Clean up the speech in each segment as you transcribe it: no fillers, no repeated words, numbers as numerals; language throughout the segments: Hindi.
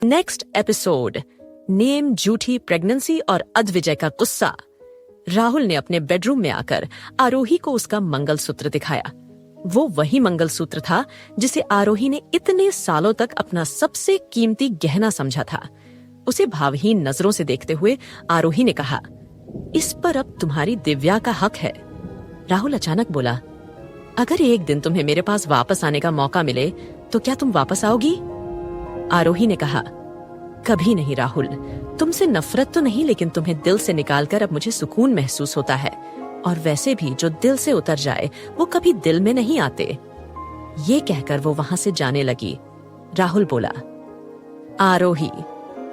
नेक्स्ट एपिसोड, नेम झूठी प्रेगनेंसी और अद्विजय का गुस्सा। राहुल ने अपने बेडरूम में आकर आरोही को उसका मंगलसूत्र दिखाया। वो वही मंगलसूत्र था जिसे आरोही ने इतने सालों तक अपना सबसे कीमती गहना समझा था। उसे भावहीन नजरों से देखते हुए आरोही ने कहा, इस पर अब तुम्हारी दिव्या का हक है। राहुल अचानक बोला, अगर एक दिन तुम्हें मेरे पास वापस आने का मौका मिले तो क्या तुम वापस आओगी? आरोही ने कहा, कभी नहीं राहुल, तुमसे नफरत तो नहीं, लेकिन तुम्हें दिल से निकालकर अब मुझे सुकून महसूस होता है। और वैसे भी जो दिल से उतर जाए वो कभी दिल में नहीं आते। ये कहकर वो वहां से जाने लगी। राहुल बोला, आरोही,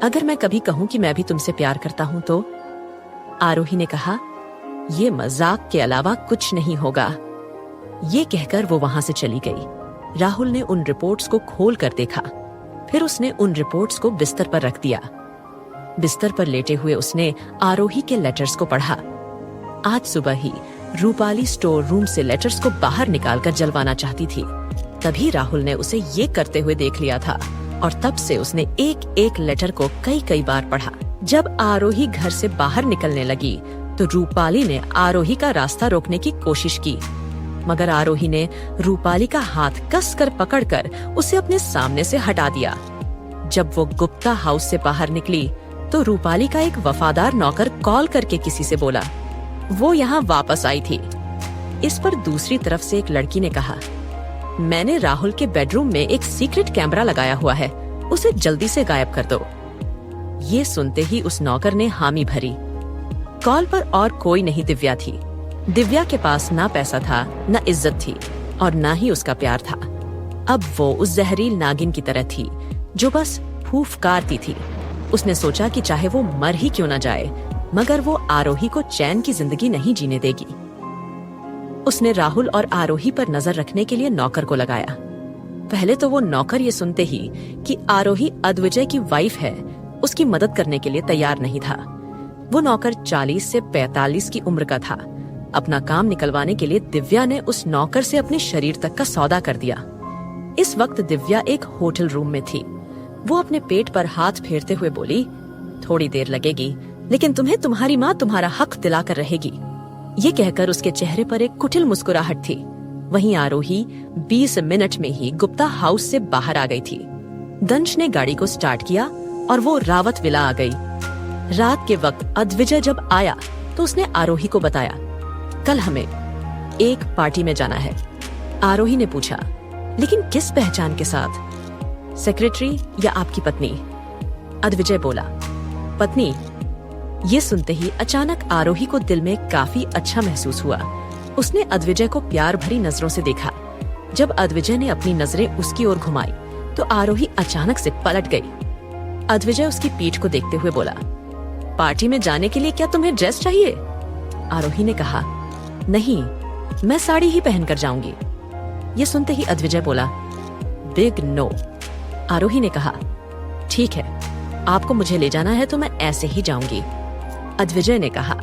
अगर मैं कभी कहूं कि मैं भी तुमसे प्यार करता हूं तो? आरोही ने कहा, ये मजाक के अलावा कुछ नहीं होगा। ये कहकर वो वहां से चली गई। राहुल ने उन रिपोर्ट्स को खोल कर देखा, फिर उसने उन रिपोर्ट्स को बिस्तर पर रख दिया। बिस्तर पर लेटे हुए उसने आरोही के लेटर्स को पढ़ा। आज सुबह ही रूपाली स्टोर रूम से लेटर्स को बाहर निकालकर जलवाना चाहती थी। तभी राहुल ने उसे ये करते हुए देख लिया था और तब से उसने एक एक लेटर को कई कई बार पढ़ा। जब आरोही घर से बाहर निकलने लगी तो रूपाली ने आरोही का रास्ता रोकने की कोशिश की, मगर आरोही ने रूपाली का हाथ कसकर पकड़कर उसे अपने सामने से हटा दिया। जब वो गुप्ता हाउस से बाहर निकली तो रूपाली का एक वफादार नौकर कॉल करके किसी से बोला वो यहाँ वापस आई थी। इस पर दूसरी तरफ से एक लड़की ने कहा, मैंने राहुल के बेडरूम में एक सीक्रेट कैमरा लगाया हुआ है, उसे जल्दी से गायब कर दो। ये सुनते ही उस नौकर ने हामी भरी। कॉल पर और कोई नहीं दिव्या थी। दिव्या के पास ना पैसा था, ना इज्जत थी और ना ही उसका प्यार था। अब वो उस जहरील नागिन की तरह थी जो बस फूफकारती थी। उसने सोचा कि चाहे वो मर ही क्यों न जाए, मगर वो आरोही को चैन की जिंदगी नहीं जीने देगी। उसने राहुल और आरोही पर नजर रखने के लिए नौकर को लगाया। पहले तो वो नौकर ये सुनते ही कि आरोही अद्विजय की वाइफ है, उसकी मदद करने के लिए तैयार नहीं था। वो नौकर 40 से 45 की उम्र का था। अपना काम निकलवाने के लिए दिव्या ने उस नौकर से अपने शरीर तक का सौदा कर दिया। इस वक्त दिव्या एक होटल रूम में थी। वो अपने पेट पर हाथ फेरते हुए बोली, थोड़ी देर लगेगी, लेकिन तुम्हें तुम्हारी माँ तुम्हारा हक दिलाकर रहेगी। ये कहकर उसके चेहरे पर एक कुटिल मुस्कुराहट थी। वहीं आरोही 20 मिनट में ही गुप्ता हाउस से बाहर आ गई थी। दंश ने गाड़ी को स्टार्ट किया और वो रावत विला आ गई। रात के वक्त अद्विजय जब आया तो उसने आरोही को बताया, कल हमें एक पार्टी में जाना है। आरोही ने पूछा, लेकिन किस पहचान के साथ? सेक्रेटरी या आपकी पत्नी? अद्विजय बोला, पत्नी। ये सुनते ही अचानक आरोही को दिल में काफी अच्छा महसूस हुआ। उसने अद्विजय को प्यार भरी नजरों से देखा। जब अद्विजय ने अपनी नजरें उसकी ओर घुमाई तो आरोही अचानक से पलट गई। अद्विजय उसकी पीठ को देखते हुए बोला, पार्टी में जाने के लिए क्या तुम्हें ड्रेस चाहिए? आरोही ने कहा, नहीं, मैं साड़ी ही पहनकर जाऊंगी। ये सुनते ही अद्विजय बोला, बिग नो। आरोही ने कहा, ठीक है, आपको मुझे ले जाना है तो मैं ऐसे ही जाऊंगी। अद्विजय ने कहा,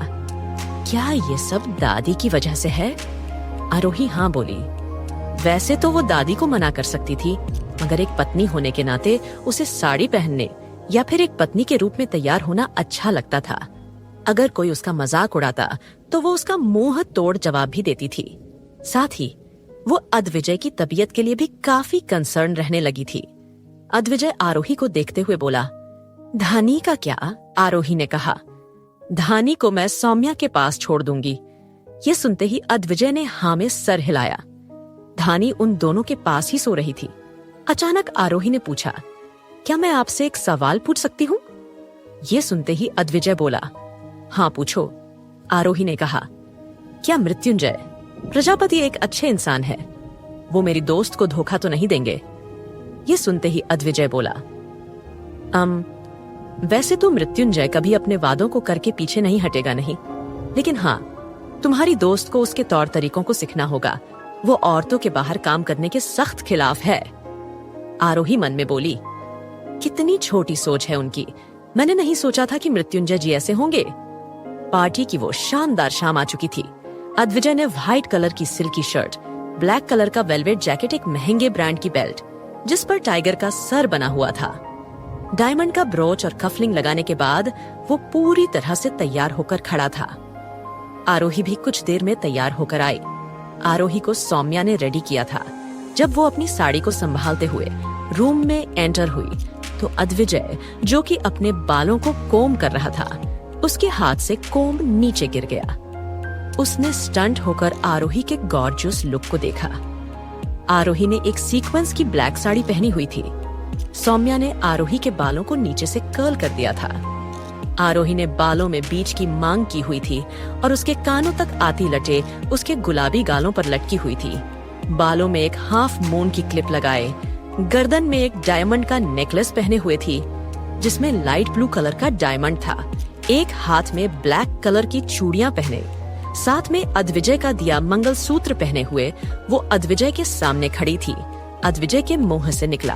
क्या ये सब दादी की वजह से है? आरोही हाँ बोली। वैसे तो वो दादी को मना कर सकती थी, मगर एक पत्नी होने के नाते उसे साड़ी पहनने या फिर एक पत्नी के रूप में तैयार होना अच्छा लगता था। अगर कोई उसका मजाक उड़ाता तो वो उसका मुंह तोड़ जवाब भी देती थी। साथ ही वो अद्विजय की तबीयत के लिए भी काफी कंसर्न रहने लगी थी। अद्विजय आरोही को देखते हुए बोला, धानी का क्या? आरोही ने कहा, धानी को मैं सौम्या के पास छोड़ दूंगी। ये सुनते ही अद्विजय ने हाँ में सर हिलाया। धानी उन दोनों के पास ही सो रही थी। अचानक आरोही ने पूछा, क्या मैं आपसे एक सवाल पूछ सकती हूँ? ये सुनते ही अद्विजय बोला, हाँ पूछो। आरोही ने कहा, क्या मृत्युंजय प्रजापति एक अच्छे इंसान है? वो मेरी दोस्त को धोखा तो नहीं देंगे? ये सुनते ही अद्विजय बोला, वैसे तो मृत्युंजय कभी अपने वादों को करके पीछे नहीं हटेगा नहीं, लेकिन हाँ, तुम्हारी दोस्त को उसके तौर तरीकों को सीखना होगा। वो औरतों के बाहर काम करने के सख्त खिलाफ है। आरोही मन में बोली, कितनी छोटी सोच है उनकी। मैंने नहीं सोचा था कि मृत्युंजय जी ऐसे होंगे। पार्टी की वो शानदार शाम आ चुकी थी। अद्विजय ने व्हाइट कलर की सिल्की शर्ट, ब्लैक कलर का वेलवेट जैकेट, एक महंगे ब्रांड की बेल्ट जिस पर टाइगर का सर बना हुआ था। डायमंड का ब्रोच और कफलिंग लगाने के बाद वो पूरी तरह से तैयार होकर खड़ा था। आरोही भी कुछ देर में तैयार होकर आई। आरोही को सौम्या ने रेडी किया था। जब वो अपनी साड़ी को संभालते हुए रूम में एंटर हुई तो अद्विजय, जो कि अपने बालों को कोम कर रहा था, उसके हाथ से कोम नीचे गिर गया। उसने स्टंट होकर आरोही के गॉर्जियस लुक को देखा। आरोही ने एक सीक्वेंस की ब्लैक साड़ी पहनी हुई थी। सौम्या ने आरोही के बालों को नीचे से कर्ल कर दिया था। आरोही ने बालों में बीच की मांग की हुई थी और उसके कानों तक आती लटे उसके गुलाबी गालों पर लटकी हुई थी। बालों में एक हाफ मून की क्लिप लगाए, गर्दन में एक डायमंड का नेकलेस पहने हुए थी जिसमें लाइट ब्लू कलर का डायमंड था। एक हाथ में ब्लैक कलर की चूड़ियां पहने, साथ में अद्विजय का दिया मंगलसूत्र पहने हुए वो अद्विजय के सामने खड़ी थी। अद्विजय के मुंह से निकला,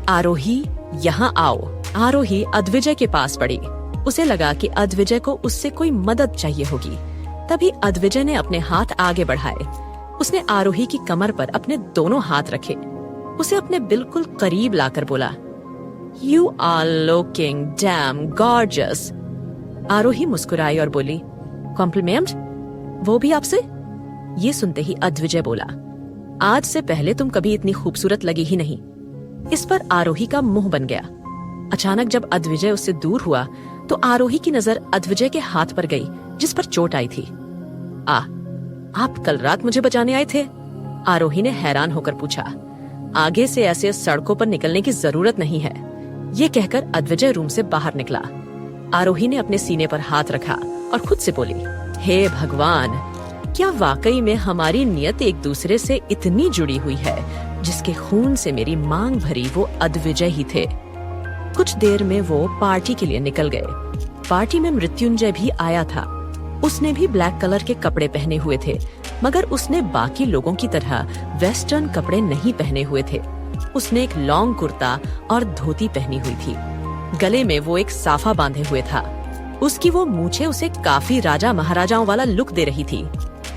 आरोही यहाँ आओ। आरोही अद्विजय के पास पड़ी। उसे लगा कि अद्विजय को उससे कोई मदद चाहिए होगी। तभी अद्विजय ने अपने हाथ आगे बढ़ाए। उसने आरोही की कमर पर अपने दोनों हाथ रखे। उसे अपने बिल्कुल करीब लाकर बोला, You are looking damn gorgeous। आरोही मुस्कुराई और बोली, कॉम्प्लीमेंट? वो भी आपसे? ये सुनते ही अद्विजय बोला, आज से पहले तुम कभी इतनी खूबसूरत लगी ही नहीं। इस पर आरोही का मुंह बन गया। अचानक जब अद्विजय उससे दूर हुआ तो आरोही की नजर अद्विजय के हाथ पर गई जिस पर चोट आई थी। आप कल रात मुझे बचाने आए थे? आरोही ने हैरान होकर पूछा। आगे से ऐसे सड़कों पर निकलने की जरूरत नहीं है। ये कहकर अद्विजय रूम से बाहर निकला। आरोही ने अपने सीने पर हाथ रखा और खुद से बोली, हे भगवान, क्या वाकई में हमारी नियत एक दूसरे से इतनी जुड़ी हुई है जिसके खून से मेरी मांग भरी वो अद्विजय ही थे। कुछ देर में वो पार्टी के लिए निकल गए। पार्टी में मृत्युंजय भी आया था। उसने भी ब्लैक कलर के कपड़े पहने हुए थे, मगर उसने बाकी लोगों की तरह वेस्टर्न कपड़े नहीं पहने हुए थे। उसने एक लॉन्ग कुर्ता और धोती पहनी हुई थी। गले में वो एक साफा बांधे हुए था। उसकी वो मूछें उसे काफी राजा महाराजाओं वाला लुक दे रही थी।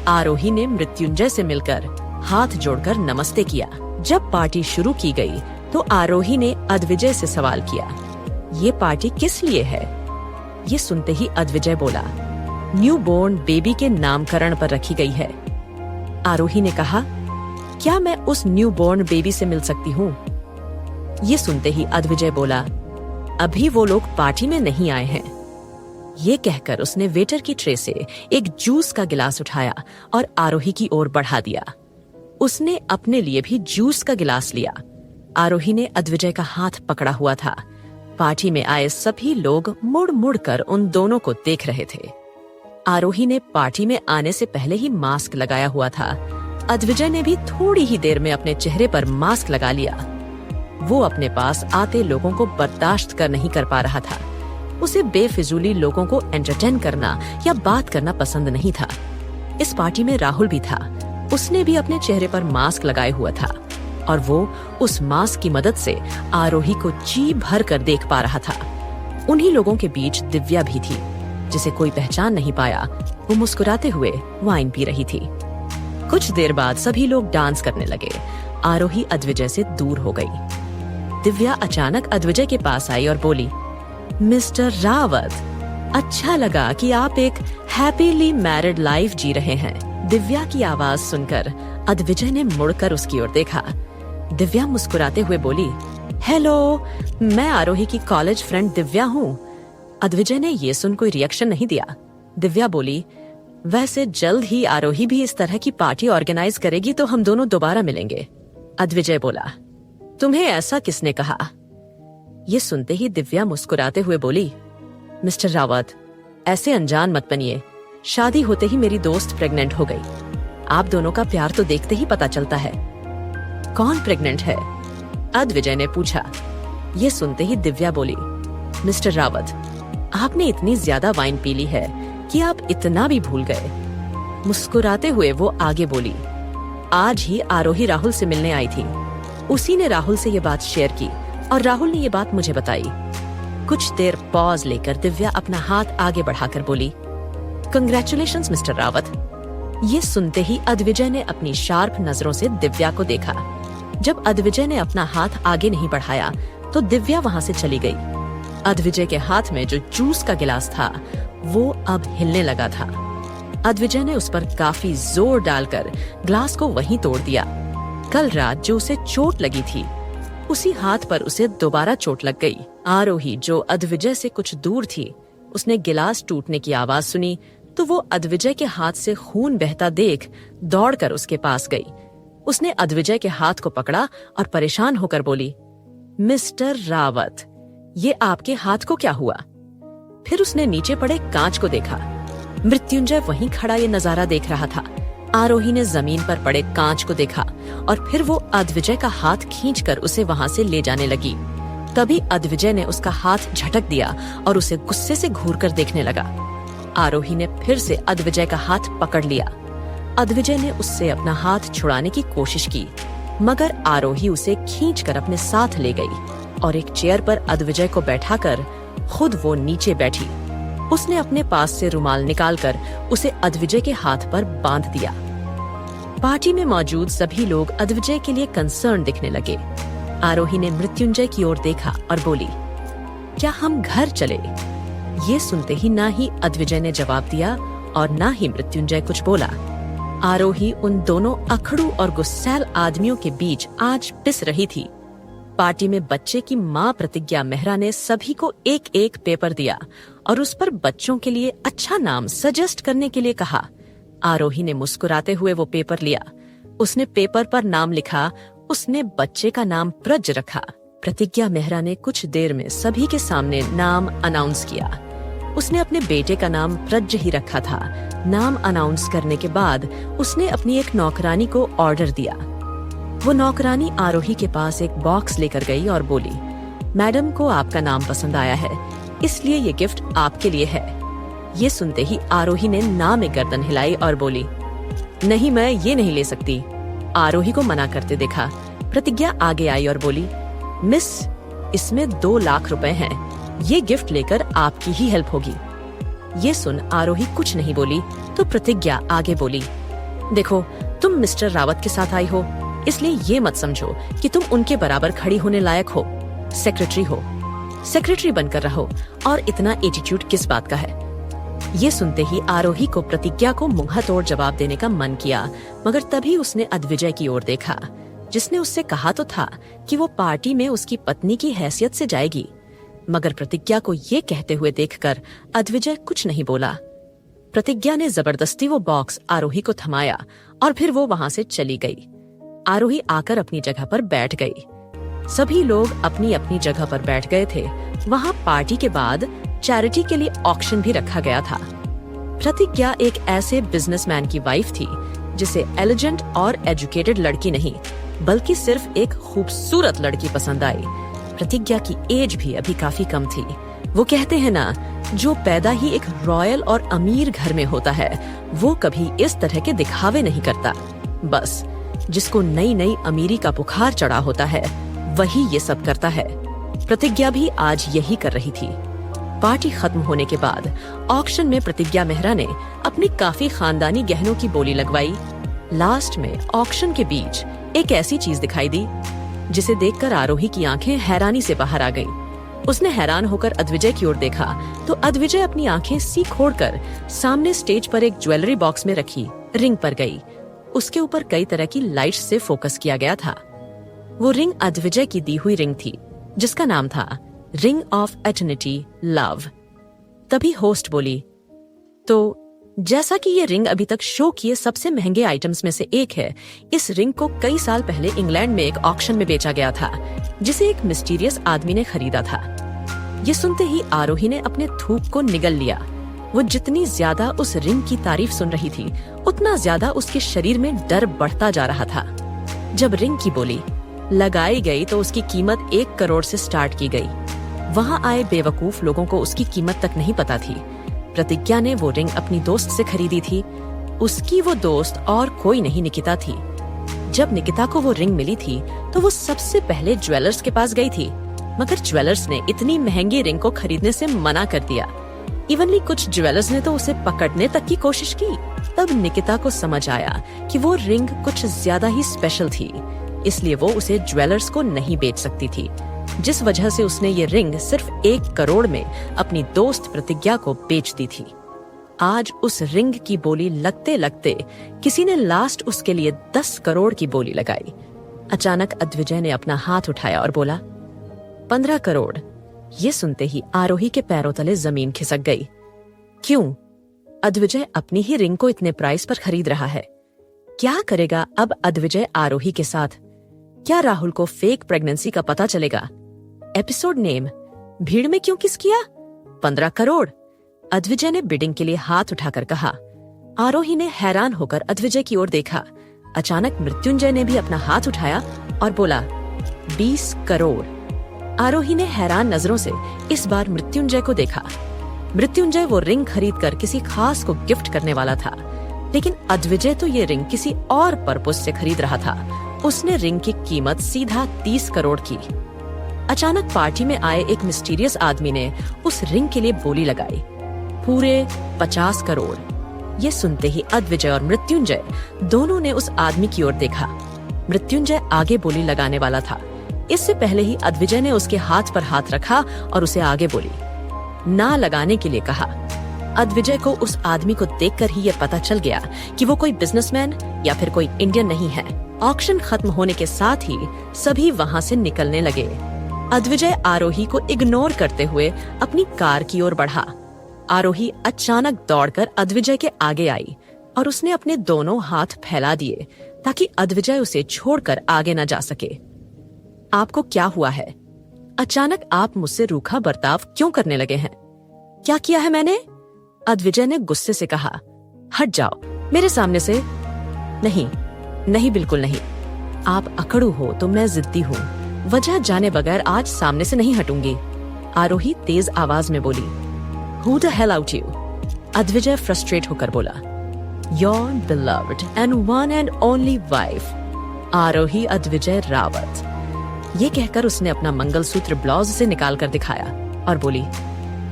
आरोही ने मृत्युंजय से मिलकर हाथ जोड़कर नमस्ते किया। जब पार्टी शुरू की गई तो आरोही ने अद्विजय से सवाल किया, ये पार्टी किस लिए है? ये सुनते ही अद्विजय बोला, न्यू बोर्न बेबी के नामकरण पर रखी गई है। आरोही ने कहा, क्या मैं उस न्यू बोर्न बेबी से मिल सकती हूँ? ये सुनते ही अद्विजय बोला, अभी वो लोग पार्टी में नहीं आए हैं। ये कहकर उसने वेटर की ट्रे से एक जूस का गिलास उठाया और आरोही की ओर बढ़ा दिया। उसने अपने लिए भी जूस का गिलास लिया। आरोही ने अद्विजय का हाथ पकड़ा हुआ था। पार्टी में आए सभी लोग मुड़ मुड़ कर उन दोनों को देख रहे थे। आरोही ने पार्टी में आने से पहले ही मास्क लगाया हुआ था। अद्विजय ने भी थोड़ी ही देर में अपने चेहरे पर मास्क लगा लिया। वो अपने पास आते लोगों को बर्दाश्त कर नहीं कर पा रहा था। उसे बेफिजूली लोगों को एंटरटेन करना या बात करना पसंद नहीं था। इस पार्टी में राहुल भी था। उसने भी अपने चेहरे पर मास्क लगाए हुआ था और वो उस मास्क की मदद से आरोही को जी भर कर देख पा रहा था। उन्हीं लोगों के बीच दिव्या भी थी, जिसे कोई पहचान नहीं पाया। वो मुस्कुराते हुए वाइन पी रही थी। कुछ देर बाद सभी लोग डांस करने लगे। आरोही अद्विजय से दूर हो गई। दिव्या अचानक अद्विजय के पास आई और बोली, मिस्टर रावत, अच्छा लगा कि आप एक हैप्पीली मैरिड लाइफ जी रहे हैं। दिव्या की आवाज सुनकर अद्विजय ने मुड़कर उसकी ओर देखा। दिव्या मुस्कुराते हुए बोली, हेलो, मैं आरोही की कॉलेज फ्रेंड दिव्या हूँ। अद्विजय ने ये सुन कोई रिएक्शन नहीं दिया। दिव्या बोली, वैसे जल्द ही आरोही भी इस तरह की पार्टी ऑर्गेनाइज करेगी तो हम दोनों दोबारा मिलेंगे। अद्विजय बोला, तुम्हें ऐसा किसने कहा? ये सुनते ही दिव्या मुस्कुराते हुए बोली, मिस्टर रावत, ऐसे अनजान मत बनिए। शादी होते ही मेरी दोस्त प्रेग्नेंट हो गई। आप दोनों का प्यार तो देखते ही पता चलता है। कौन प्रेग्नेंट है? अद्विजय ने पूछा। ये सुनते ही दिव्या बोली, मिस्टर रावत, आपने इतनी ज्यादा वाइन पी ली है कि आप इतना भी भूल गए। मुस्कुराते हुए वो आगे बोली, आज ही आरोही राहुल से मिलने आई थी। उसी ने राहुल से ये बात शेयर की और राहुल ने ये बात मुझे बताई। कुछ देर पॉज लेकर दिव्या अपना हाथ आगे बढ़ाकर बोली, कंग्रेचुलेशंस मिस्टर रावत। ये सुनते ही अद्विजय ने अपनी शार्प नजरों से दिव्या को देखा। जब अद्विजय ने अपना हाथ आगे नहीं बढ़ाया तो दिव्या वहां से चली गई। अद्विजय के हाथ में जो जूस का गिलास था वो अब हिलने लगा था। अद्विजय ने उस पर काफी जोर डालकर ग्लास को वहीं तोड़ दिया। कल रात जो उसे चोट लगी थी उसी हाथ पर उसे दोबारा चोट लग गई। आरोही जो अद्विजय से कुछ दूर थी, उसने गिलास टूटने की आवाज सुनी तो वो अद्विजय के हाथ से खून बहता देख दौड़कर उसके पास गई। उसने अद्विजय के हाथ को पकड़ा और परेशान होकर बोली, मिस्टर रावत, ये आपके हाथ को क्या हुआ? फिर उसने नीचे पड़े कांच को देखा। मृत्युंजय वहीं खड़ा ये नजारा देख रहा था। आरोही ने जमीन पर पड़े कांच को देखा और फिर वो अद्विजय का हाथ खींचकर उसे वहां से ले जाने लगी। तभी अद्विजय ने उसका हाथ झटक दिया और उसे गुस्से से घूरकर देखने लगा। आरोही ने फिर से अद्विजय का हाथ पकड़ लिया। अद्विजय ने उससे अपना हाथ छुड़ाने की कोशिश की, मगर आरोही उसे खींचकर अपने साथ ले गई और एक चेयर पर अद्विजय को बैठाकर खुद वो नीचे बैठी। उसने अपने पास से रुमाल निकालकर उसे अद्विजय के हाथ पर बांध दिया। पार्टी में मौजूद सभी लोग अद्विजय के लिए कंसर्न दिखने लगे। आरोही ने मृत्युंजय की ओर देखा और बोली, क्या हम घर चले? ये सुनते ही ना ही अद्विजय ने जवाब दिया और ना ही मृत्युंजय कुछ बोला। आरोही उन दोनों अखड़ू और गुस्सैल आदमियों के बीच आज पिस रही थी। पार्टी में बच्चे की माँ प्रतिज्ञा मेहरा ने सभी को एक एक पेपर दिया और उस पर बच्चों के लिए अच्छा नाम सजेस्ट करने के लिए कहा। आरोही ने मुस्कुराते हुए वो पेपर लिया। उसने पेपर पर नाम लिखा। उसने बच्चे का नाम प्रज रखा। प्रतिज्ञा मेहरा ने कुछ देर में सभी के सामने नाम अनाउंस किया। उसने अपने बेटे का नाम प्रज ही रखा था। नाम अनाउंस करने के बाद उसने अपनी एक नौकरानी को ऑर्डर दिया। वो नौकरानी आरोही के पास एक बॉक्स लेकर गई और बोली, मैडम को आपका नाम पसंद आया है, इसलिए ये गिफ्ट आपके लिए है। ये सुनते ही आरोही ने ना में गर्दन हिलाई और बोली, नहीं, मैं ये नहीं ले सकती। आरोही को मना करते देखा। प्रतिज्ञा आगे आई और बोली, मिस, इसमें 2 लाख रुपए हैं। ये गिफ्ट लेकर आपकी ही हेल्प होगी। ये सुन आरोही कुछ नहीं बोली तो प्रतिज्ञा आगे बोली, देखो, तुम मिस्टर रावत के साथ आई हो, इसलिए ये मत समझो कि तुम उनके बराबर खड़ी होने लायक हो। सेक्रेटरी हो, सेक्रेटरी बनकर रहो, और इतना एटीट्यूड किस बात का है? ये सुनते ही आरोही को प्रतिज्ञा को मुंह तोड़ जवाब देने का मन किया, मगर तभी उसने अद्विजय की ओर देखा, जिसने उससे कहा तो था कि वो पार्टी में उसकी पत्नी की हैसियत से जाएगी। मगर प्रतिज्ञा को ये कहते हुए देखकर अद्विजय कुछ नहीं बोला। प्रतिज्ञा ने जबरदस्ती वो बॉक्स आरोही को थमाया और फिर वो वहां से चली गई। आरोही आकर अपनी जगह पर बैठ गई। सभी लोग अपनी अपनी जगह पर बैठ गए थे। वहां पार्टी के बाद चैरिटी के लिए ऑक्शन भी रखा गया था। प्रतिज्ञा एक ऐसे बिजनेसमैन की वाइफ थी जिसे एलिजेंट और एजुकेटेड लड़की नहीं, बल्कि सिर्फ एक खूबसूरत लड़की पसंद आई। प्रतिज्ञा की एज भी अभी काफी कम थी। वो कहते हैं ना, जो पैदा ही एक रॉयल और अमीर घर में होता है वो कभी इस तरह के दिखावे नहीं करता। बस जिसको नई नई अमीरी का बुखार चढ़ा होता है वही ये सब करता है। प्रतिज्ञा भी आज यही कर रही थी। पार्टी खत्म होने के बाद ऑक्शन में प्रतिज्ञा मेहरा ने अपनी काफी खानदानी गहनों की बोली लगवाई। लास्ट में ऑक्शन के बीच एक ऐसी चीज दिखाई दी जिसे देखकर आरोही की आंखें हैरानी से बाहर आ गईं। उसने हैरान होकर अद्विजय की ओर देखा तो अद्विजय अपनी आंखें सी खोलकर सामने स्टेज पर एक ज्वेलरी बॉक्स में रखी रिंग पर गई। उसके ऊपर कई तरह की लाइट्स से फोकस किया गया था। वो रिंग अद्विजय की दी हुई रिंग थी जिसका नाम था रिंग ऑफ एटर्निटी लव। तभी होस्ट बोली, तो जैसा कि ये रिंग अभी तक शो किए सबसे महंगे आइटम्स में से एक है, इस रिंग को कई साल पहले इंग्लैंड में एक ऑक्शन में बेचा गया था जिसे एक मिस्टीरियस आदमी ने खरीदा था। ये सुनते ही आरोही ने अपने थूक को निगल लिया। वो जितनी ज्यादा उस रिंग की तारीफ सुन रही थी उतना ज्यादा उसके शरीर में डर बढ़ता जा रहा था। जब रिंग की बोली लगाई गई तो उसकी कीमत 1 करोड़ से स्टार्ट की गई। वहां आए बेवकूफ लोगों को उसकी कीमत तक नहीं पता थी। प्रतिज्ञा ने वो रिंग अपनी दोस्त से खरीदी थी। उसकी वो दोस्त और कोई नहीं, निकिता थी। जब निकिता को वो रिंग मिली थी तो वो सबसे पहले ज्वेलर्स के पास गई थी, मगर ज्वेलर्स ने इतनी महंगी रिंग को खरीदने से मना कर दिया। इवनली कुछ ज्वेलर्स ने तो उसे पकड़ने तक की कोशिश की। तब निकिता को समझ आया कि वो रिंग कुछ ज्यादा ही स्पेशल थी, इसलिए वो उसे ज्वेलर्स को नहीं बेच सकती थी। जिस वजह से उसने ये रिंग सिर्फ 1 करोड़ में अपनी दोस्त प्रतिज्ञा को बेच दी थी। आज उस रिंग की बोली लगते लगते किसी ने लास्ट उसके लिए 10 करोड़ की बोली लगाई। अचानक अद्विजय ने अपना हाथ उठाया और बोला, 15 करोड़। ये सुनते ही आरोही के पैरों तले जमीन खिसक गई। क्यों? अद्विजय अपनी ही रिंग को इतने प्राइस पर खरीद रहा है। क्या करेगा अब अद्विजय आरोही के साथ? क्या राहुल को फेक प्रेगनेंसी का पता चलेगा? एपिसोड नेम, भीड़ में क्यों किस किया? 15 करोड़। अद्विजय ने बिडिंग के लिए हाथ उठाकर कहा। आरोही ने हैरान होकर अद्विजय की ओर देखा। अचानक मृत्युंजय ने भी अपना हाथ उठाया और बोला, 20 करोड़। आरोही ने हैरान नजरों से इस बार मृत्युंजय को देखा। मृत्युंजय वो रिंग खरीदकर किसी खास को गिफ्ट करने वाला था, लेकिन अद्विजय तो ये रिंग किसी और पर्पस से खरीद रहा था। उसने रिंग की कीमत सीधा 30 करोड़ की। अचानक पार्टी में आए एक मिस्टीरियस आदमी ने उस रिंग के लिए बोली लगाई, पूरे 50 करोड़। ये सुनते ही अद्विजय और मृत्युंजय दोनों ने उस आदमी की ओर देखा। मृत्युंजय आगे बोली लगाने वाला था। इससे पहले ही अद्विजय ने उसके हाथ पर हाथ रखा और उसे आगे बोली ना लगाने के लिए कहा। अद्विजय को उस आदमी को देखकर ही यह पता चल गया कि वो कोई बिजनेसमैन या फिर कोई इंडियन नहीं है। ऑक्शन खत्म होने के साथ ही सभी वहां से निकलने लगे। अद्विजय आरोही को इग्नोर करते हुए अपनी कार की ओर बढ़ा। आरोही अचानक दौड़कर अद्विजय के आगे आई और उसने अपने दोनों हाथ फैला दिए ताकि अद्विजय उसे छोड़कर आगे न जा सके। आपको क्या हुआ है? अचानक आप मुझसे रूखा बर्ताव क्यों करने लगे हैं? क्या किया है मैंने? अद्विजय ने गुस्से से कहा। हट जाओ मेरे सामने से। नहीं नहीं, बिल्कुल नहीं। आप अकड़ू हो तो मैं जिद्दी हूँ। वजह जाने बगैर आज सामने से नहीं हटूंगी। आरोही तेज आवाज में बोली। Who the hell out you? Advijay frustrate होकर बोला। Your beloved and one and only wife, आरोही अद्विजय रावत। ये कहकर उसने अपना मंगलसूत्र ब्लाउज से निकाल कर दिखाया और बोली,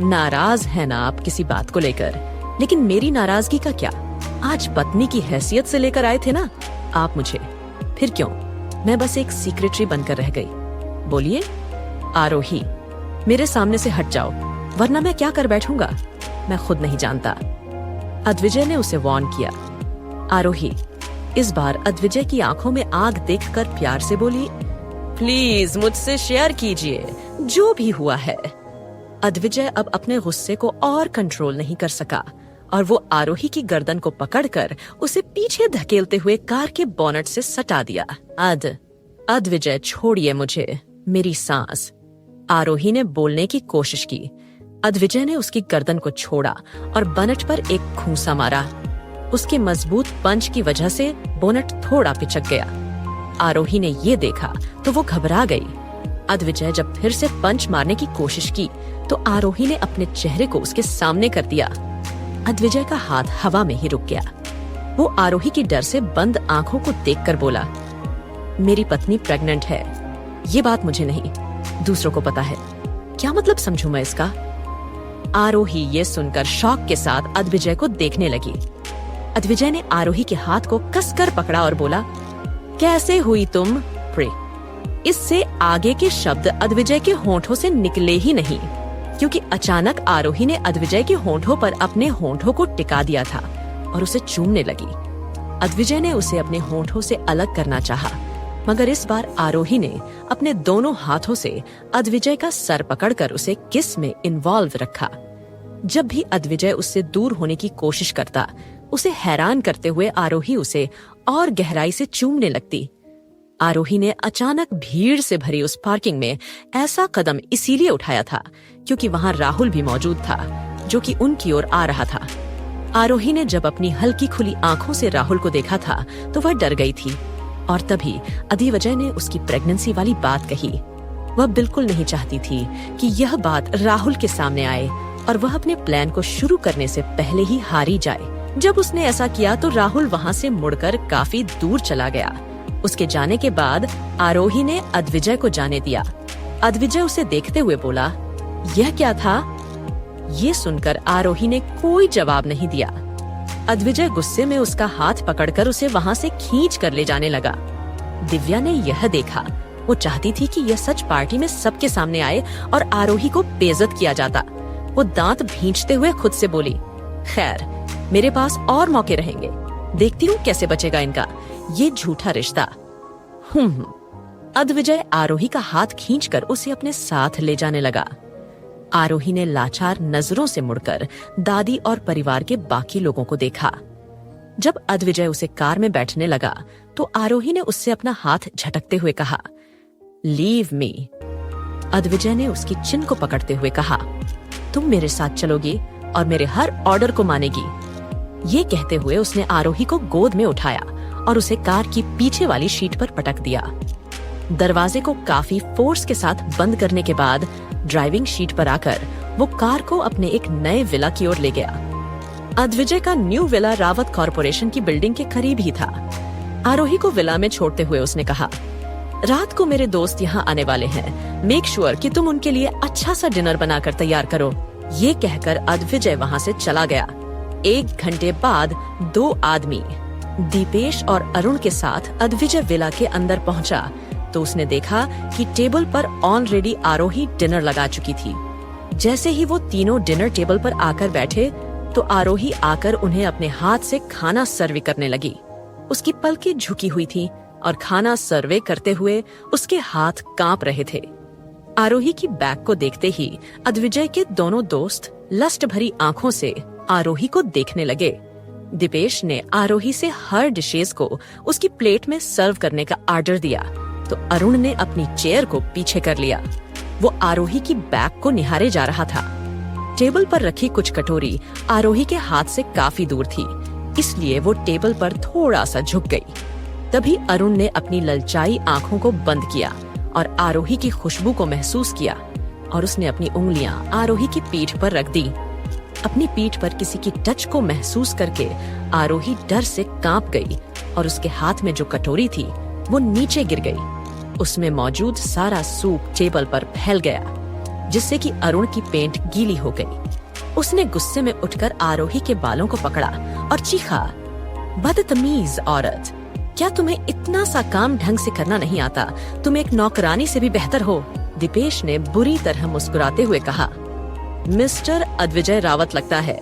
नाराज है ना आप किसी बात को लेकर, लेकिन मेरी नाराजगी का क्या? आज पत्नी की हैसियत से लेकर आए थे ना आप मुझे, फिर क्यों? मैं बस एक सेक्रेटरी बनकर रह गई। बोलिए। आरोही, मेरे सामने से हट जाओ वरना मैं क्या कर बैठूंगा मैं खुद नहीं जानता। अद्विजय ने उसे वार्न किया। आरोही इस बार अद्विजय की आंखों में आग देखकर प्यार से बोली, प्लीज मुझसे शेयर कीजिए जो भी हुआ है। अद्विजय अब अपने गुस्से को और कंट्रोल नहीं कर सका और वो आरोही की गर्दन को पकड़कर उसे पीछे धकेलते हुए कार के बोनट से सटा दिया। अद्विजय छोड़िए मुझे, मेरी सांस। आरोही ने बोलने की कोशिश की। अद्विजय ने उसकी गर्दन को छोड़ा और बोनट पर एक घूंसा मारा। उसके मजबूत पंच की वजह से बोनट थोड़ा पिचक गया। आरोही ने ये देखा तो वो घबरा गई। अद्विजय जब फिर से पंच मारने की कोशिश की तो आरोही ने अपने चेहरे को उसके सामने कर दिया। अद्विजय का हाथ हवा में ही रुक गया। वो आरोही की डर से बंद आंखों को देखकर बोला, मेरी पत्नी प्रेग्नेंट है। ये बात मुझे नहीं, दूसरों को पता है। क्या मतलब समझूं मैं इसका? आरोही ये सुनकर शॉक के साथ अद्विजय को देखने लगी। अद्विजय ने आरोही के हाथ को कसकर पकड़ा और बोला, कैसे हुई तुम प्रे? इससे आगे के शब्द अद्विजय के होंठों से निकले ही नहीं, क्योंकि अचानक आरोही ने अद्विजय के होंठों पर अपने होंठों को टिका दिया था और उसे चूमने लगी। अद्विजय ने उसे अपने होंठों से अलग करना चाहा, मगर इस बार आरोही ने अपने दोनों हाथों से अद्विजय का सर पकड़कर उसे किस में इन्वॉल्व रखा। जब भी अद्विजय उससे दूर होने की कोशिश करता, उसे हैरान करते हुए आरोही उसे और गहराई से चूमने लगती। आरोही ने अचानक भीड़ से भरी उस पार्किंग में ऐसा कदम इसीलिए उठाया था क्योंकि वहां राहुल भी मौजूद था, जो कि उनकी ओर आ रहा था। आरोही ने जब अपनी हल्की खुली आंखों से राहुल को देखा था तो वह डर गई थी और तभी अद्विजय ने उसकी प्रेगनेंसी वाली बात कही। वह बिल्कुल नहीं चाहती थी कि यह बात राहुल के सामने आए और वह अपने प्लान को शुरू करने से पहले ही हारी जाए। जब उसने ऐसा किया तो राहुल वहां से मुड़कर काफी दूर चला गया। उसके जाने के बाद आरोही ने अद्विजय को जाने दिया। अद्विजय उसे देखते हुए बोला, यह क्या था? ये सुनकर आरोही ने कोई जवाब नहीं दिया। अद्विजय गुस्से में उसका हाथ पकड़कर उसे वहां से खींच कर ले जाने लगा। दिव्या ने यह देखा वो चाहती थी कि यह सच पार्टी में सबके सामने आए और आरोही को बेइज्जत किया जाता। वो दांत भींचते हुए खुद से बोली, खैर मेरे पास और मौके रहेंगे, देखती हूँ कैसे बचेगा इनका ये झूठा रिश्ता। अद्विजय आरोही का हाथ खींचकर उसे अपने साथ ले जाने लगा। आरोही ने लाचार नजरों से मुड़कर दादी और परिवार के बाकी लोगों को देखा। जब अद्विजय उसे कार में बैठने लगा तो आरोही ने उससे अपना हाथ झटकते हुए कहा, लीव मी। अद्विजय ने उसकी चिन को पकड़ते हुए कहा, तुम मेरे साथ चलोगी और मेरे हर ऑर्डर को मानेगी। ये कहते हुए उसने आरोही को गोद में उठाया और उसे कार की पीछे वाली सीट पर पटक दिया। दरवाजे को काफी फोर्स के साथ बंद करने के बाद ड्राइविंग सीट पर आकर वो कार को अपने एक नए विला की ओर ले गया। अद्विजय का न्यू विला रावत कॉर्पोरेशन की बिल्डिंग के करीब ही था। आरोही को विला में छोड़ते हुए उसने कहा, रात को मेरे दोस्त यहाँ आने वाले हैं, मेक श्योर कि तुम उनके लिए अच्छा सा डिनर बनाकर तैयार करो। ये कहकर अद्विजय वहाँ से चला गया। 1 घंटे बाद 2 आदमी दीपेश और अरुण के साथ अद्विजय विला के अंदर पहुंचा तो उसने देखा कि टेबल पर ऑलरेडी आरोही डिनर लगा चुकी थी। जैसे ही वो तीनों डिनर टेबल पर आकर बैठे तो आरोही आकर उन्हें अपने हाथ से खाना सर्व करने लगी। उसकी पलकें झुकी हुई थी और खाना सर्वे करते हुए उसके हाथ कांप रहे थे। आरोही की बैग को देखते ही अद्विजय के दोनों दोस्त लस्ट भरी आंखों से आरोही को देखने लगे। दीपेश ने आरोही से हर डिशेज को उसकी प्लेट में सर्व करने का ऑर्डर दिया तो अरुण ने अपनी चेयर को पीछे कर लिया। वो आरोही की बैग को निहारे जा रहा था। टेबल पर रखी कुछ कटोरी आरोही के हाथ से काफी दूर थी, इसलिए वो टेबल पर थोड़ा सा झुक गई। तभी अरुण ने अपनी ललचाई आंखों को बंद किया और आरोही की खुशबू को महसूस किया और उसने अपनी उंगलियां आरोही की पीठ पर रख दी। अपनी पीठ पर किसी की टच को महसूस करके आरोही डर से कांप गई और उसके हाथ में जो कटोरी थी वो नीचे गिर गई। उसमें मौजूद सारा सूप टेबल पर फैल गया जिससे कि अरुण की पेंट गीली हो गई। उसने गुस्से में उठकर आरोही के बालों को पकड़ा और चीखा, बदतमीज औरत, क्या तुम्हें इतना सा काम ढंग से करना नहीं आता? तुम एक नौकरानी से भी बेहतर हो। दीपेश ने बुरी तरह मुस्कुराते हुए कहा, मिस्टर अद्विजय रावत, लगता है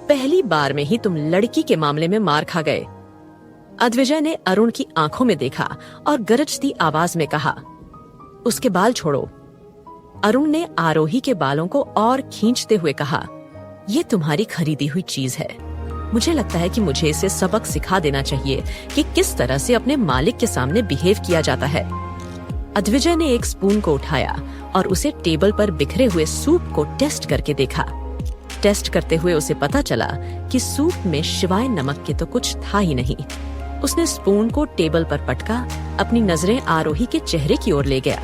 पहली बार में ही तुम लड़की के मामले में मार खा गए। अद्विजय ने अरुण की आंखों में देखा और गरजती आवाज में कहा, उसके बाल छोड़ो। अरुण ने आरोही के बालों को और खींचते हुए कहा, ये तुम्हारी खरीदी हुई चीज है। मुझे लगता है कि मुझे इसे सबक सिखा देना चाहिए कि किस तरह से अपने मालिक के सामने बिहेव किया जाता है। अद्विजय ने एक स्पून को उठाया और उसे टेबल पर बिखरे हुए सूप को टेस्ट करके देखा। टेस्ट करते हुए उसे पता चला कि सूप में सिवाय नमक के तो कुछ था ही नहीं। उसने स्पून को टेबल पर पटका, अपनी नजरें आरोही के चेहरे की ओर ले गया।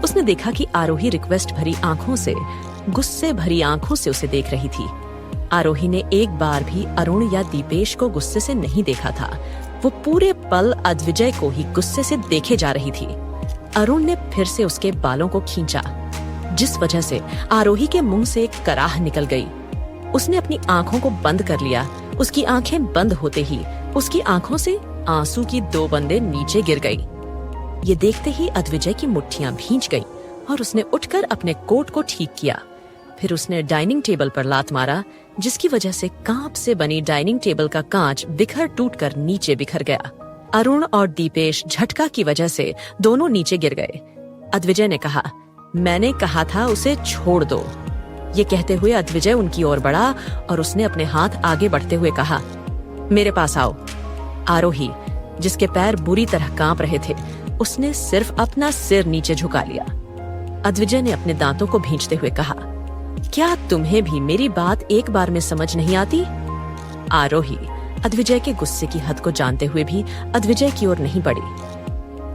उसने देखा कि आरोही रिक्वेस्ट भरी आंखों से, गुस्से भरी आंखों से उसे देख रही थी। आरोही ने एक बार भी अरुण या दीपेश को गुस्से से नहीं देखा था। वो पूरे पल अद्विजय को ही गुस्से से देखे जा रही थी। अरुण ने फिर से उसके बालों को खींचा, जिस वजह से आरोही के मुंह से एक कराह निकल गई। उसने अपनी आंखों को बंद कर लिया। उसकी आंखें बंद होते ही उसकी आंखों से आंसू की 2 बूंदें नीचे गिर गई। ये देखते ही अद्विजय की मुट्ठियां भींच गई और उसने उठकर अपने कोट को ठीक किया। फिर उसने डाइनिंग टेबल पर लात मारा, जिसकी वजह से कांच से बनी डाइनिंग टेबल का कांच बिखर टूटकर नीचे बिखर गया। अरुण और दीपेश झटका की वजह से दोनों नीचे गिर गए। अद्विजय ने कहा, मैंने कहा था उसे छोड़ दो। ये कहते हुए अद्विजय उनकी ओर बढ़ा और उसने अपने हाथ आगे बढ़ते हुए कहा, मेरे पास आओ। आरोही, जिसके पैर बुरी तरह कांप रहे थे, उसने सिर्फ अपना सिर नीचे झुका लिया। अद्विजय ने अपने दांतों को भींचते हुए कहा, क्या तुम्हें भी मेरी बात एक बार में समझ नहीं आती? आरोही अद्विजय के गुस्से की हद को जानते हुए भी अद्विजय की ओर नहीं बढ़ी।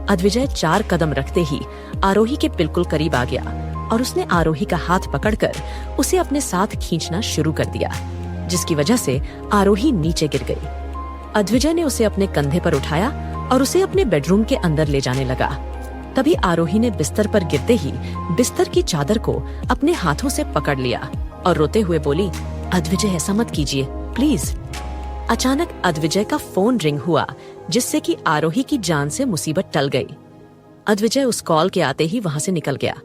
अद्विजय 4 कदम रखते ही आरोही के बिल्कुल करीब आ गया और उसने आरोही का हाथ पकड़कर उसे अपने साथ खींचना शुरू कर दिया, जिसकी वजह से आरोही नीचे गिर गई। अद्विजय ने उसे अपने कंधे पर उठाया और उसे अपने बेडरूम के अंदर ले जाने लगा। तभी आरोही ने बिस्तर पर गिरते ही बिस्तर की चादर को अपने हाथों से पकड़ लिया और रोते हुए बोली, अद्विजय, ऐसा मत कीजिए प्लीज। अचानक अद्विजय का फोन रिंग हुआ, जिससे कि आरोही की जान से मुसीबत टल गई। अद्विजय उस कॉल के आते ही वहां से निकल गया।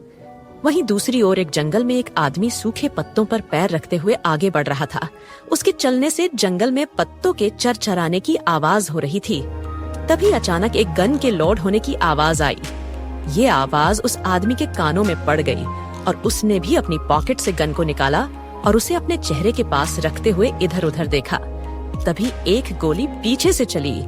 वहीं दूसरी ओर एक जंगल में एक आदमी सूखे पत्तों पर पैर रखते हुए आगे बढ़ रहा था। उसके चलने से जंगल में पत्तों के चरचराने की आवाज हो रही थी। तभी अचानक एक गन के लोड होने की आवाज आई। ये आवाज उस आदमी के कानों में पड़ गई और उसने भी अपनी पॉकेट से गन को निकाला और उसे अपने चेहरे के पास रखते हुए इधर उधर देखा। तभी एक गोली पीछे से चली।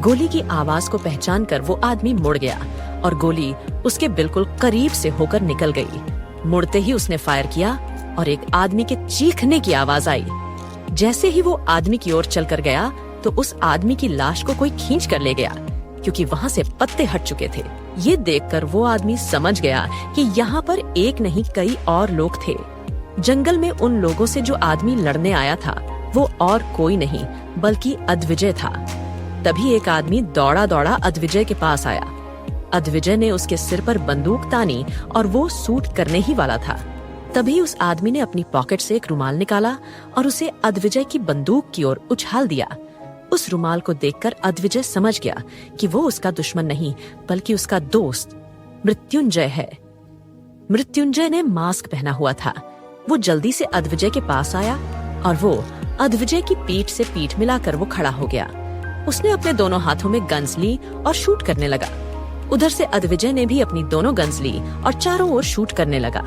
गोली की आवाज को पहचान कर वो आदमी मुड़ गया और गोली उसके बिल्कुल करीब से होकर निकल गई। मुड़ते ही उसने फायर किया और एक आदमी के चीखने की आवाज आई। जैसे ही वो आदमी की ओर चलकर गया तो उस आदमी की लाश को कोई खींच कर ले गया, क्योंकि वहाँ से पत्ते हट चुके थे। ये देखकर वो आदमी समझ गया कि यहाँ पर एक नहीं कई और लोग थे। जंगल में उन लोगों से जो आदमी लड़ने आया था वो और कोई नहीं बल्कि अद्विजय था। तभी एक आदमी दौड़ा दौड़ा अद्विजय के पास आया। अद्विजय ने उसके सिर पर बंदूक तानी और वो शूट करने ही वाला था। तभी उस आदमी ने अपनी पॉकेट से एक रुमाल निकाला और उसे अद्विजय की बंदूक की ओर उछाल दिया। उस रुमाल को देखकर अद्विजय समझ गया कि वो उसका दुश्मन नहीं बल्कि उसका दोस्त मृत्युंजय है। मृत्युंजय ने मास्क पहना हुआ था। वो जल्दी से अद्विजय के पास आया और वो अद्विजय की पीठ से पीठ मिलाकर वो खड़ा हो गया। उसने अपने दोनों हाथों में गन्स ली और शूट करने लगा। उधर से अद्विजय ने भी अपनी दोनों गन्स ली और चारों ओर शूट करने लगा।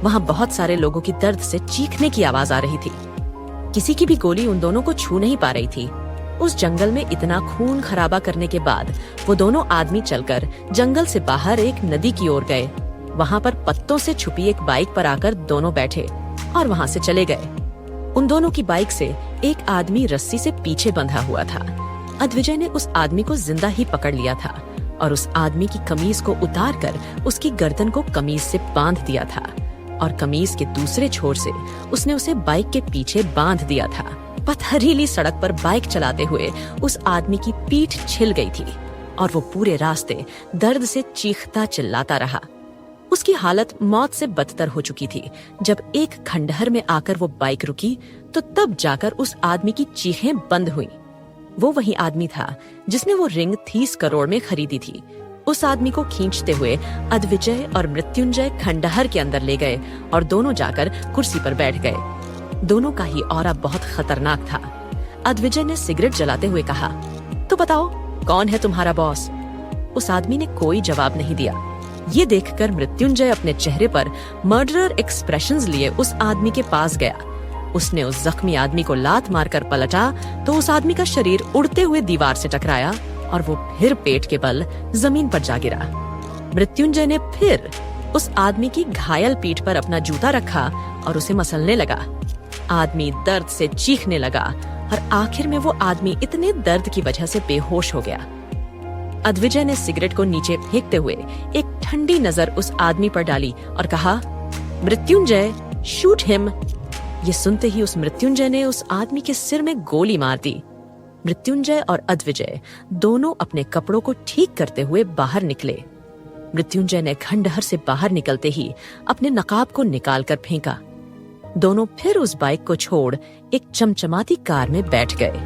वहाँ बहुत सारे लोगों की दर्द से चीखने की आवाज आ रही थी। किसी की भी गोली उन दोनों को छू नहीं पा रही थी। उस जंगल में इतना खून खराबा करने के बाद वो दोनों आदमी चलकर जंगल से बाहर एक नदी की ओर गए। वहाँ पर पत्तों से छुपी एक बाइक पर आकर दोनों बैठे और वहाँ से चले गए। उन दोनों की बाइक से एक आदमी रस्सी से पीछे बंधा हुआ था। अद्विजय ने उस आदमी को जिंदा ही पकड़ लिया था और उस आदमी की कमीज को उतारकर उसकी गर्दन को कमीज से बांध दिया था और कमीज के दूसरे छोर से उसने उसे बाइक के पीछे बांध दिया था। पथरीली सड़क पर बाइक चलाते हुए उस आदमी की पीठ छिल गई थी और वो पूरे रास्ते दर्द से चीखता चिल्लाता रहा। उसकी हालत मौत से बदतर हो चुकी थी। जब एक खंडहर में आकर वो बाइक रुकी तो तब जाकर उस आदमी की चीखें बंद हुई। वो वही आदमी था जिसने वो रिंग 30 करोड़ में खरीदी थी। उस आदमी को खींचते हुए अद्विजय और मृत्युंजय खंडहर के अंदर ले गए और दोनों जाकर कुर्सी पर बैठ गए। दोनों का ही ऑरा बहुत खतरनाक था। अद्विजय ने सिगरेट जलाते हुए कहा, तो बताओ कौन है तुम्हारा बॉस? उस आदमी ने कोई जवाब नहीं दिया। ये देखकर मृत्युंजय अपने चेहरे पर मर्डरर एक्सप्रेशंस लिए उस आदमी के पास गया। उसने उस जख्मी आदमी को लात मारकर पलटा तो उस आदमी का शरीर उड़ते हुए दीवार से टकराया और वो फिर पेट के बल जमीन पर जा गिरा। मृत्युंजय ने फिर उस आदमी की घायल पीठ पर अपना जूता रखा और उसे मसलने लगा। आदमी दर्द से चीखने लगा और आखिर में वो आदमी इतने दर्द की वजह से बेहोश हो गया। अद्विजय ने सिगरेट को नीचे फेंकते हुए एक ठंडी नजर उस आदमी पर डाली और कहा, मृत्युंजय शूट हिम। ये सुनते ही उस मृत्युंजय ने उस आदमी के सिर में गोली मार दी। मृत्युंजय और अद्विजय दोनों अपने कपड़ों को ठीक करते हुए बाहर निकले। मृत्युंजय ने खंडहर से बाहर निकलते ही अपने नकाब को निकालकर फेंका। दोनों फिर उस बाइक को छोड़ एक चमचमाती कार में बैठ गए।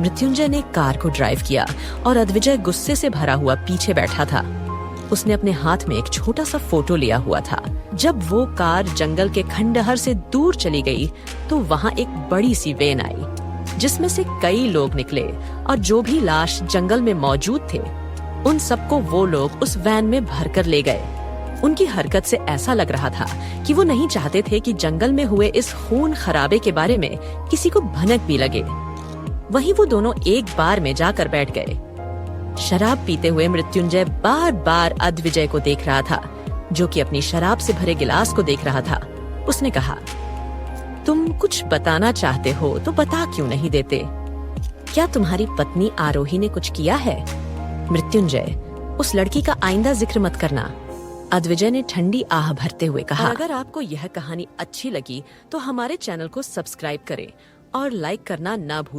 मृत्युंजय ने कार को ड्राइव किया और अद्विजय गुस्से से भरा हुआ पीछे बैठा था। उसने अपने हाथ में एक छोटा सा फोटो लिया हुआ था। जब वो कार जंगल के खंडहर से दूर चली गई तो वहाँ एक बड़ी सी वैन आई जिसमें से कई लोग निकले और जो भी लाश जंगल में मौजूद थे उन सबको वो लोग उस वैन में भरकर ले गए। उनकी हरकत से ऐसा लग रहा था कि वो नहीं चाहते थे कि जंगल में हुए इस खून खराबे के बारे में किसी को भनक भी लगे। वहीं वो दोनों एक बार में जाकर बैठ गए। शराब पीते हुए मृत्युंजय बार बार अद्विजय को देख रहा था, जो कि अपनी शराब से भरे गिलास को देख रहा था। उसने कहा, तुम कुछ बताना चाहते हो तो बता क्यों नहीं देते? क्या तुम्हारी पत्नी आरोही ने कुछ किया है? मृत्युंजय, उस लड़की का आइंदा जिक्र मत करना। अद्विजय ने ठंडी आह भरते हुए कहा। अगर आपको यह कहानी अच्छी लगी तो हमारे चैनल को सब्सक्राइब करें और लाइक करना ना भूलें।